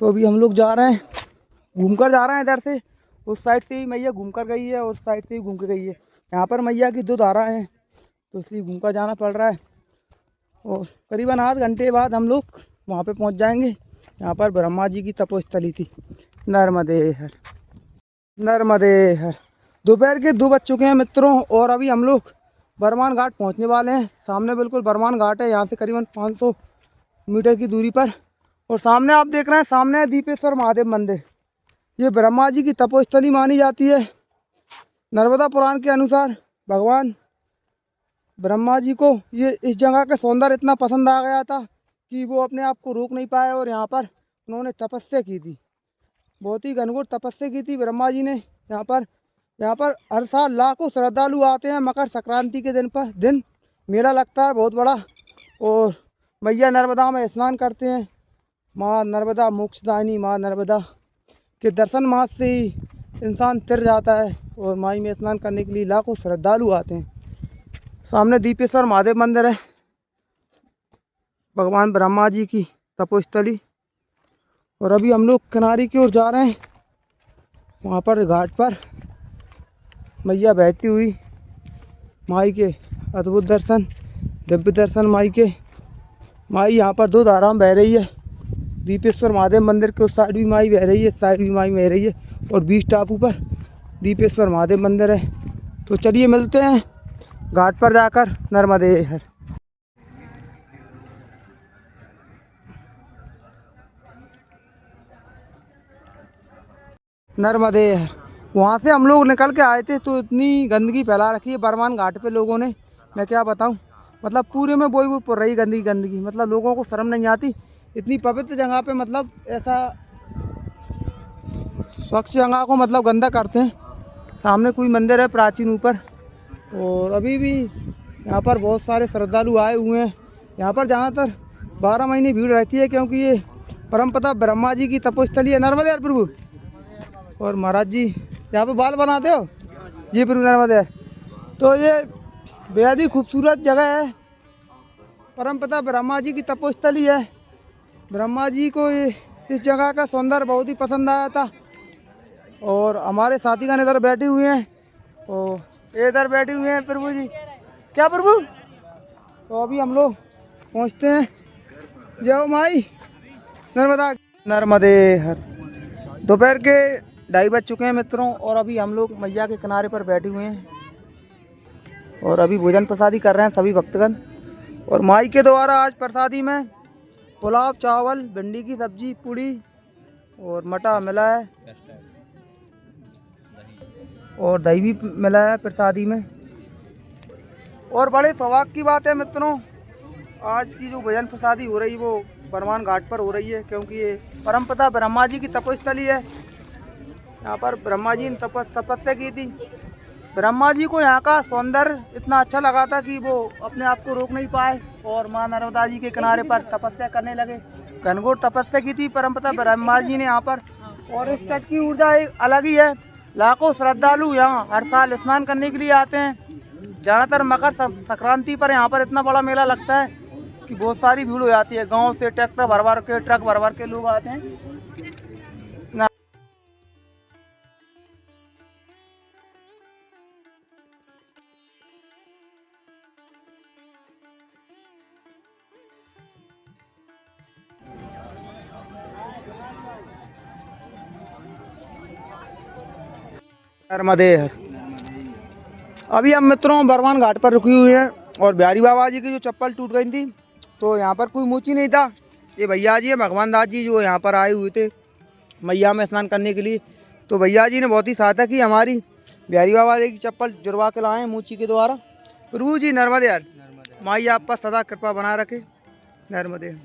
तो अभी हम लोग जा रहे हैं, घूमकर जा रहे हैं। इधर से उस साइड से ही मैया घूमकर गई है और उस साइड से ही घूम के गई है। यहाँ पर मैया की 2 धाराएं हैं तो इसलिए घूमकर जाना पड़ रहा है। और करीबन आध घंटे बाद हम लोग वहाँ पे पहुँच जाएंगे। यहाँ पर ब्रह्मा जी की तपोस्थली थी। नर्मदे हर, नर्मदे हर। दोपहर के 2 बज चुके हैं मित्रों और अभी हम लोग बरमान घाट पहुँचने वाले हैं। सामने बिल्कुल बरमान घाट है, यहाँ से करीबन 500 मीटर की दूरी पर। और सामने आप देख रहे हैं, सामने है दीपेश्वर महादेव मंदिर। ये ब्रह्मा जी की तपोस्थली मानी जाती है। नर्मदा पुराण के अनुसार भगवान ब्रह्मा जी को ये इस जगह का सौंदर्य इतना पसंद आ गया था कि वो अपने आप को रोक नहीं पाए और यहाँ पर उन्होंने तपस्या की थी। बहुत ही घनघोर तपस्या की थी ब्रह्मा जी ने यहाँ पर हर साल लाखों श्रद्धालु आते हैं। मकर संक्रांति के दिन मेला लगता है बहुत बड़ा। और मैया नर्मदा में स्नान करते हैं। माँ नर्मदा मोक्षदायिनी माँ नर्मदा के दर्शन मात्र से ही इंसान तर जाता है। और माई में स्नान करने के लिए लाखों श्रद्धालु आते हैं। सामने दीपेश्वर महादेव मंदिर है, भगवान ब्रह्मा जी की तपोस्थली। और अभी हम लोग किनारे की ओर जा रहे हैं। वहाँ पर घाट पर मैया बहती हुई, माई के अद्भुत दर्शन, दिव्य दर्शन माई के। माई यहाँ पर 2 धारा में बह रही है। दीपेश्वर महादेव मंदिर के उस साइड भी माई बह रही है, इस साइड भी माई बह रही है। और बीच टापू पर दीपेश्वर महादेव मंदिर है। तो चलिए मिलते हैं घाट पर जाकर। नर्मदे हर। नर्मदे हर। वहाँ से हम लोग निकल के आए थे तो इतनी गंदगी फैला रखी है बरमान घाट पे लोगों ने, मैं क्या बताऊँ। मतलब पूरे में बोई पुर रही गंदगी। मतलब लोगों को शर्म नहीं आती। इतनी पवित्र जगह पे मतलब ऐसा स्वच्छ जगह को मतलब गंदा करते हैं। सामने कोई मंदिर है प्राचीन ऊपर। और अभी भी यहाँ पर बहुत सारे श्रद्धालु आए हुए हैं। यहाँ पर ज़्यादातर 12 महीने भीड़ रहती है क्योंकि ये परमपिता ब्रह्मा जी की तपोस्थली है। नर्मदे हर प्रभु। और महाराज जी यहाँ पे बाल बनाते हो जी प्रभु नर्मदे। तो ये बेहद ही खूबसूरत जगह है। परमपिता ब्रह्मा जी की तपोस्थली है। ब्रह्मा जी को ये इस जगह का सौंदर्य बहुत ही पसंद आया था। और हमारे साथीगण इधर बैठे हुए हैं और इधर बैठे हुए हैं प्रभु जी। क्या प्रभु। तो अभी हम लोग पहुँचते हैं। जय माई नर्मदा। नर्मदे हर। दोपहर के 2:30 बज चुके हैं मित्रों और अभी हम लोग मैया के किनारे पर बैठे हुए हैं। और अभी भोजन प्रसादी कर रहे हैं सभी भक्तगण। और माई के द्वारा आज प्रसादी में पुलाव, चावल, भिंडी की सब्जी, पूड़ी और मटा मिला है और दही भी मिला है प्रसादी में। और बड़े सौभाग्य की बात है मित्रों, आज की जो भोजन प्रसादी हो रही वो बरमान घाट पर हो रही है क्योंकि ये परमपिता ब्रह्मा जी की तपोस्थली है। यहाँ पर ब्रह्मा जी ने तपस्या की थी। ब्रह्मा जी को यहाँ का सौंदर्य इतना अच्छा लगा था कि वो अपने आप को रोक नहीं पाए और माँ नर्मदा जी के किनारे पर तपस्या करने लगे। घनघोर तपस्या की थी परमपिता ब्रह्मा जी ने यहाँ पर। और इस तट की ऊर्जा एक अलग ही है। लाखों श्रद्धालु यहाँ हर साल स्नान करने के लिए आते हैं। ज़्यादातर मकर संक्रांति पर यहाँ पर इतना बड़ा मेला लगता है कि बहुत सारी भीड़ हो जाती है। गांव से ट्रैक्टर भर के, ट्रक भर के लोग आते हैं। नर्मदे हर। अभी हम मित्रों बरमान घाट पर रुकी हुई हैं और बिहारी बाबा जी की जो चप्पल टूट गई थी तो यहाँ पर कोई मोची नहीं था। ये भैया जी है भगवान दास जी जो यहाँ पर आए हुए थे मैया में स्नान करने के लिए। तो भैया जी ने बहुत ही सहायता की हमारी। बिहारी बाबा जी की चप्पल जुड़वा के लाए हैं मोची के द्वारा। प्रभु जी नर्मदे हर। माई आप पर सदा कृपा बना रखे। नर्मदे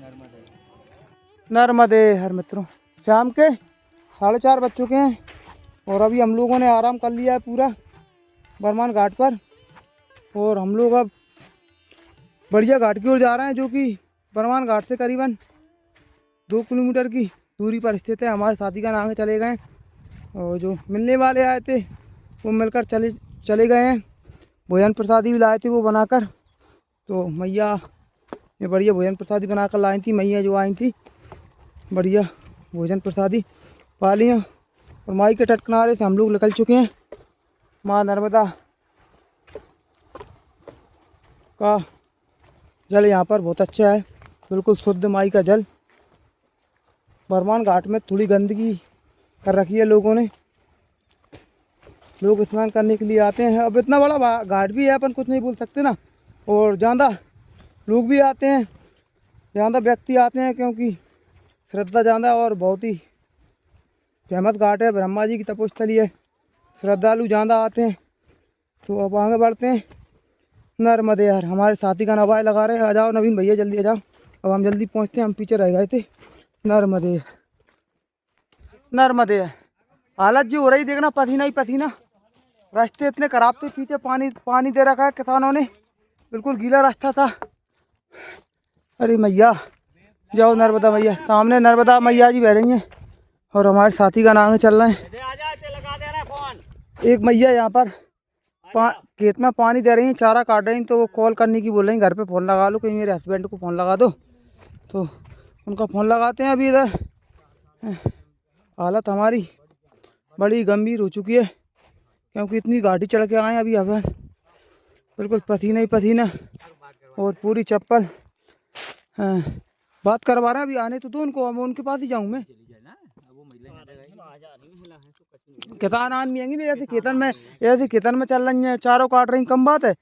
नर्मदे हर। मित्रों शाम के 4:30 बज चुके हैं और अभी हम लोगों ने आराम कर लिया है पूरा बरमान घाट पर। और हम लोग अब बढ़िया घाट की ओर जा रहे हैं, जो कि बरमान घाट से करीबन 2 किलोमीटर की दूरी पर स्थित है। हमारे साथी का नाम चले गए और जो मिलने वाले आए थे वो मिलकर चले गए हैं। भोजन प्रसादी भी लाए थे वो बनाकर, तो मैया ने बढ़िया भोजन प्रसादी बनाकर लाई थी। मैया जो आई थी बढ़िया भोजन प्रसादी पा लिया और माई के तट किनारे से हम लोग निकल चुके हैं। माँ नर्मदा का जल यहाँ पर बहुत अच्छा है, बिल्कुल शुद्ध माई का जल। बरमान घाट में थोड़ी गंदगी कर रखी है लोगों ने, लोग स्नान करने के लिए आते हैं। अब इतना बड़ा घाट भी है, अपन कुछ नहीं बोल सकते ना। और ज़्यादा लोग भी आते हैं, ज़्यादा व्यक्ति आते हैं क्योंकि श्रद्धा ज़्यादा और बहुत ही फेमस घाट है, ब्रह्मा जी की तपोस्थली है, श्रद्धालु ज़्यादा आते हैं। तो अब आगे बढ़ते हैं। नर्मदे हर, हमारे साथी का नवाज लगा रहे हैं। आ जाओ नवीन भैया जल्दी आ जाओ, अब हम जल्दी पहुँचते हैं, हम पीछे रह गए थे। नर्मदे नर्मदे हालत जी हो रही देखना, पसीना ही पसीना। रास्ते इतने खराब थे, पीछे पानी दे रखा है किसानों ने, बिल्कुल गीला रास्ता था। अरे मैया जाओ नर्मदा मैया, सामने नर्मदा मैया जी बह रही हैं और हमारे साथी का नाम चल रहा है। एक मैया यहाँ पर खेत में पानी दे रही हैं, चारा काट रही हैं, तो वो कॉल करने की बोल रही हैं, घर पे फ़ोन लगा लो, कहीं मेरे हस्बैंड को फ़ोन लगा दो। तो उनका फ़ोन लगाते हैं। अभी इधर हालत हमारी बड़ी गंभीर हो चुकी है क्योंकि इतनी गाड़ी चढ़ के आए हैं अभी अपन, बिल्कुल पसीना ही पसीना और पूरी चप्पल। बात करवा रहे हैं, अभी आने तो दो उनको, मैं उनके पास ही जाऊँ। मैं किसान आदमी आएंगे, ऐसे खेतन में चल रही हैं, चारों काट रही, कम बात है।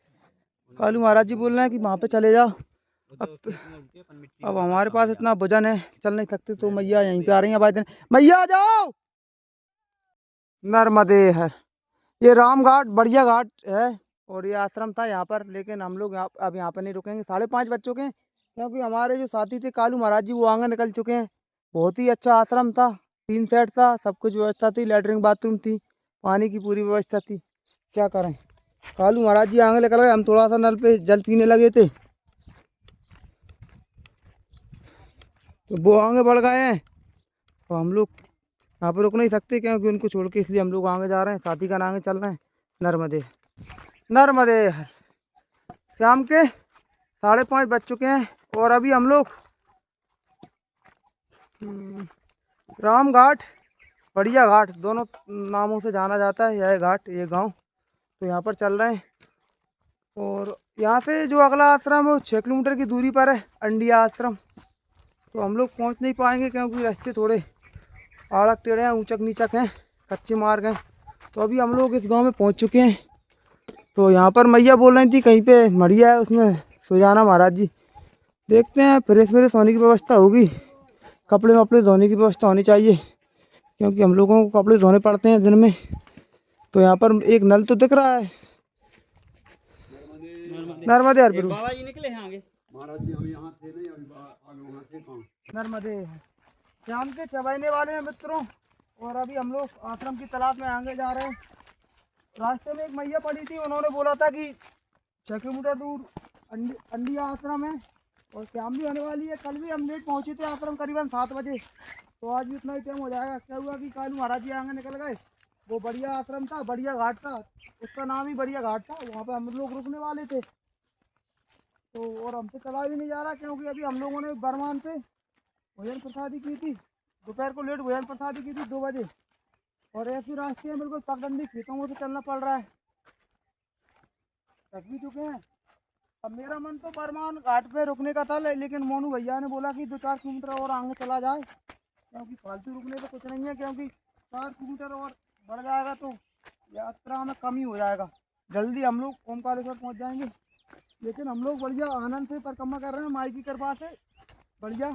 कालू महाराज जी बोल रहे हैं कि वहाँ पे चले जाओ। अब हमारे पास इतना वजन है, चल नहीं सकते, तो मैया यहीं पे आ रही हैं। भाई मैया आ जाओ। नर्मदे है, ये राम घाट बढ़िया घाट है और ये आश्रम था यहाँ पर, लेकिन हम लोग अब यहाँ पर नहीं रुकेंगे। 5:30 बज चुके हैं क्योंकि हमारे जो साथी थे कालू महाराज जी वो आगे निकल चुके हैं। बहुत ही अच्छा आश्रम था, 3 सेट था, सब कुछ व्यवस्था थी, लैटरिन बाथरूम थी, पानी की पूरी व्यवस्था थी। क्या करें, कालू महाराज जी आगे निकल गए, हम थोड़ा सा नल पे जल पीने लगे थे तो वो आगे बढ़ गए हैं। तो हम लोग यहाँ पर रुक नहीं सकते क्योंकि उनको छोड़ के, इसलिए हम लोग आगे जा रहे हैं। साथी का आगे चल रहे हैं। नर्मदे शाम के 5:30 बज चुके हैं और अभी हम लोग राम घाट बढ़िया घाट दोनों नामों से जाना जाता है, यह घाट ये गांव, तो यहाँ पर चल रहे हैं। और यहाँ से जो अगला आश्रम है वो 6 किलोमीटर की दूरी पर है, अंडिया आश्रम। तो हम लोग पहुँच नहीं पाएंगे क्योंकि रास्ते थोड़े आड़क टेढ़े हैं, ऊंचक नीचक हैं, कच्चे मार्ग हैं। तो अभी हम लोग इस गांव में पहुंच चुके हैं। तो यहाँ पर मैया बोल रही थी कहीं पे मढ़िया है, उसमें सो जाना महाराज जी। देखते हैं, फ्रेश होने की व्यवस्था होगी, कपड़े वपड़े धोने की व्यवस्था होनी चाहिए क्योंकि हम लोगों को कपड़े धोने पड़ते हैं दिन में। तो यहाँ पर एक नल तो दिख रहा है। नर्मदे हर
बाबा जी निकले हैं आगे।
महाराज जी हम यहाँ थे नहीं, अभी आगे वहाँ थे कहाँ।
नर्मदे शाम के चबाइने वाले हैं मित्रों और अभी हम लोग आश्रम की तलाश में आगे जा रहे हैं। रास्ते में एक मैया पड़ी थी, उन्होंने बोला था कि 6 किलोमीटर दूर अंडिया आश्रम है और शाम भी होने वाली है। कल भी हम लेट पहुंचे थे आश्रम करीबन 7 बजे, तो आज भी इतना ही टाइम हो जाएगा। क्या हुआ कि कालू महाराज जी आगे निकल गए। वो बढ़िया आश्रम था, बढ़िया घाट था, उसका नाम ही बढ़िया घाट था, वहाँ पर हम लोग रुकने वाले थे। तो और हमसे चला भी नहीं जा रहा क्योंकि अभी हम लोगों ने बरमान से भोजन प्रसादी की थी, दोपहर को लेट भोजन प्रसादी की थी 2 बजे, और ऐसे रास्ते हैं बिल्कुल पगडंडी, खेतों से चलना पड़ रहा है, थक भी चुके हैं। अब मेरा मन तो बरमान घाट पे रुकने का था, लेकिन मोनू भैया ने बोला कि 2-4 किलोमीटर और आगे चला जाए क्योंकि फालतू रुकने तो कुछ नहीं है, क्योंकि 4 किलोमीटर और बढ़ जाएगा तो यात्रा में कम ही हो जाएगा। जल्दी हम लोग ओमकारेश्वर पहुँच जाएंगे, लेकिन हम लोग बढ़िया आनंद से परिक्रमा कर रहे हैं माई की कृपा से बढ़िया,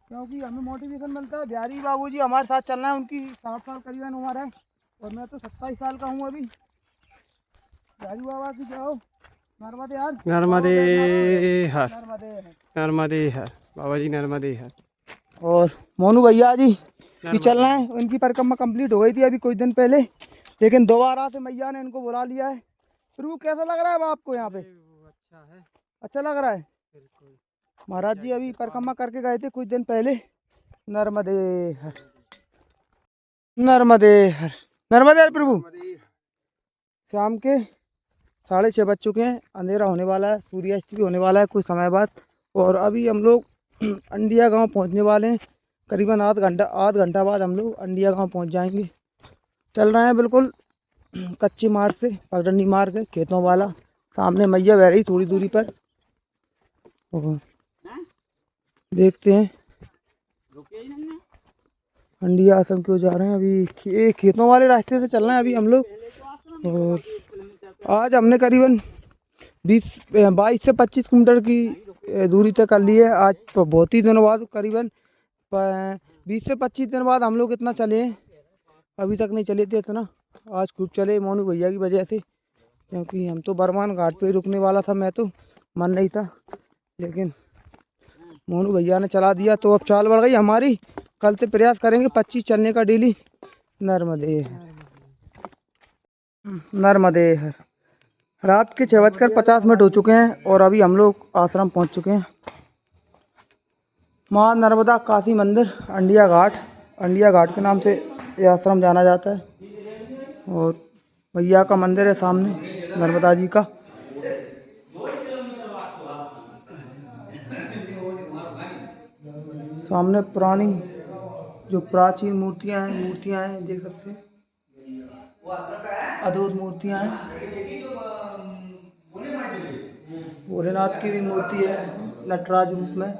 क्योंकि हमें मोटिवेशन मिलता है। बिहारी बाबूजी हमारे साथ चल रहे हैं, उनकी 60 साल करीबन उम्र है और मैं तो 27 साल का हूँ अभी। बिहारी बाबा की जाओ। नर्मदे हर,
नर्मदे हर,
नर्मदे हर,
नर्मदे हर, बाबा जी नर्मदे हर।
और मोनू भैया जी
कि चलना है। उनकी परिक्रमा कंप्लीट हो गई थी अभी कुछ दिन पहले, लेकिन दोबारा से मैया ने इनको बुला लिया है। प्रभु कैसा लग रहा है अब आपको यहाँ पे?
अच्छा है,
अच्छा लग रहा है।
बिल्कुल।
महाराज जी अभी परिक्रमा करके गए थे कुछ दिन पहले। नर्मदे हर, नर्मदे हर, नर्मदे हर प्रभु। शाम के 6:30 बज चुके हैं, अंधेरा होने वाला है, सूर्यास्त भी होने वाला है कुछ समय बाद। और अभी हम लोग अंडिया गांव पहुंचने वाले हैं। करीबन आध घंटा बाद हम लोग अंडिया गांव पहुंच जाएंगे। चल रहे हैं बिल्कुल कच्ची मार्ग से, पगडंडी मार्ग है खेतों वाला। सामने मैया बह रही थोड़ी दूरी पर। और देखते हैं अंडिया आश्रम क्यों जा रहे हैं। अभी खेतों वाले रास्ते से चल रहे हैं अभी हम लोग। और आज हमने करीबन 22 से 25 किलोमीटर की दूरी तय कर ली है। आज तो बहुत ही दिनों बाद, करीबन 20 से 25 दिन बाद हम लोग इतना चले हैं। अभी तक नहीं चले थे इतना, आज खूब चले मोनू भैया की वजह से। क्योंकि हम तो बरमान घाट पे ही रुकने वाला था, मैं तो मन नहीं था, लेकिन मोनू भैया ने चला दिया तो अब चाल बढ़ गई हमारी। कल से प्रयास करेंगे 25 चलने का डेली। नर्मदे नर्मदे हर। रात के 6:50 हो चुके हैं और अभी हम लोग आश्रम पहुंच चुके हैं। माँ नर्मदा काशी मंदिर अंडिया घाट, अंडिया घाट के नाम से ये आश्रम जाना जाता है। और भैया का मंदिर है सामने, नर्मदा जी का। सामने पुरानी जो प्राचीन मूर्तियां हैं देख सकते हैं, अद्भुत मूर्तियां हैं। भोलेनाथ की भी मूर्ति है नटराज रूप में।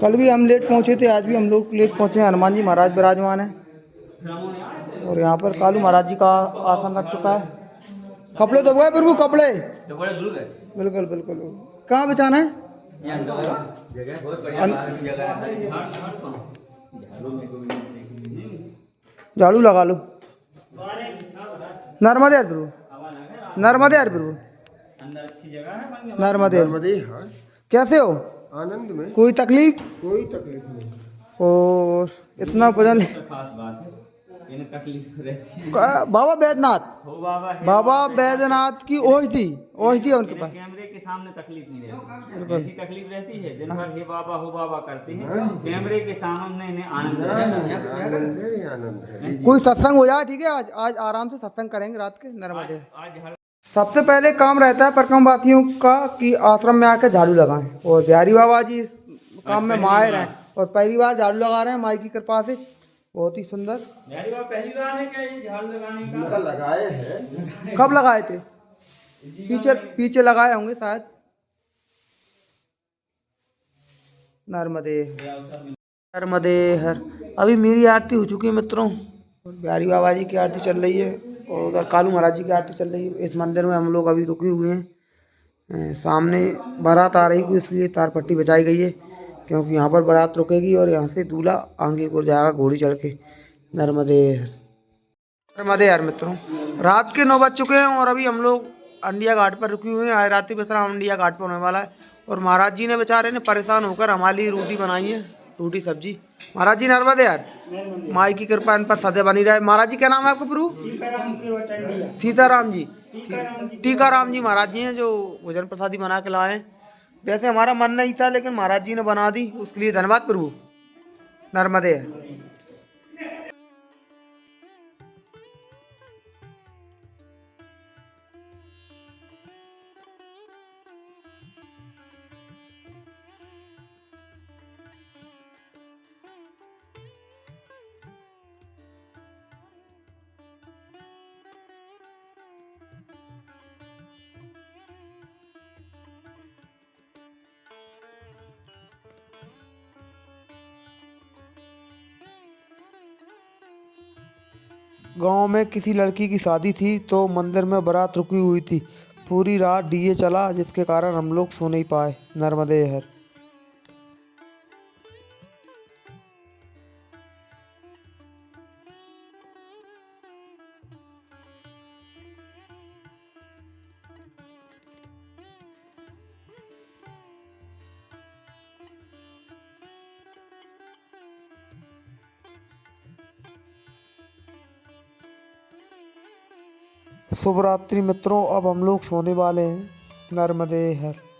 कल भी हम लेट पहुंचे थे, आज भी हम लोग लेट पहुंचे हैं। हनुमान जी महाराज विराजमान हैं और यहाँ पर कालू महाराज जी का आसन लग चुका है। कपड़े तो गए प्रभु, कपड़े बिल्कुल बिल्कुल। कहाँ बचाना है? झाड़ू लगा लो। नर्मदे हर प्रभु, नर्मदे हर प्रभु, नर्मदे। कैसे हो?
आनंद में,
कोई तकलीफ?
कोई तकलीफ नहीं।
और इतना वजन
खास बात है, इन्हें तकलीफ रहती है।
बाबा बैद्यनाथ,
हो बाबा है,
बाबा बैद्यनाथ की औषधि है उनके पास।
कैमरे के सामने तकलीफ नहीं रहती, ऐसी तकलीफ रहती है दिन भर हे बाबा हो बाबा करते हैं, कैमरे के सामने इन्हें आनंद
आनंद है, आनंद है।
कोई सत्संग हो जाए, ठीक है। आज आराम से सत्संग करेंगे रात के नर्मदे।
आज हर
सबसे पहले काम रहता है परिक्रमवासियों का कि आश्रम में आकर झाड़ू लगाएं। और बिहारी बाबा जी इस काम में माहिर हैं और पहली बार झाड़ू लगा रहे हैं माई की कृपा से। बहुत ही सुंदर।
मेरी बात पहली बार है क्या ये झाड़ू लगाने का?
इनका लगाए हैं।
कब लगाए थे? पीछे लगाए होंगे शायद। नर्मदे नर्मदे हर। अभी मेरी आरती हो चुकी है मित्रों, और बिहारी बाबा जी की आरती चल रही है और उधर कालू महाराज जी की आरती चल रही है। इस मंदिर में हम लोग अभी रुके हुए हैं। सामने बारात आ रही है, इसलिए तार पट्टी बचाई गई है, क्योंकि यहाँ पर बारात रुकेगी और यहाँ से दूल्हा आगे को जाएगा घोड़ी चढ़ के। नर्मदे नर्मदे यार मित्रों, रात के 9 बज चुके हैं और अभी हम लोग अंडिया घाट पर रुके हुए हैं। आज रात्रि विश्राम अंडिया घाट पर होने वाला है। और महाराज जी ने बेचारे ने परेशान होकर हमारे लिए रोटी बनाई है, रोटी सब्जी। महाराज जी नर्मदे यार, माई की कृपा इन पर सदैव बनी रहे। महाराज जी क्या नाम है आपका प्रभु? सीताराम जी, टीकाराम जी महाराज जी हैं जो भोजन प्रसादी बना के लाए हैं। वैसे हमारा मन नहीं था, लेकिन महाराज जी ने बना दी, उसके लिए धन्यवाद प्रभु। नर्मदे। गांव में किसी लड़की की शादी थी तो मंदिर में बारात रुकी हुई थी। पूरी रात डीजे चला, जिसके कारण हम लोग सो नहीं पाए। नर्मदे हर। शुभ रात्रि मित्रों, अब हम लोग सोने वाले हैं। नर्मदे हर।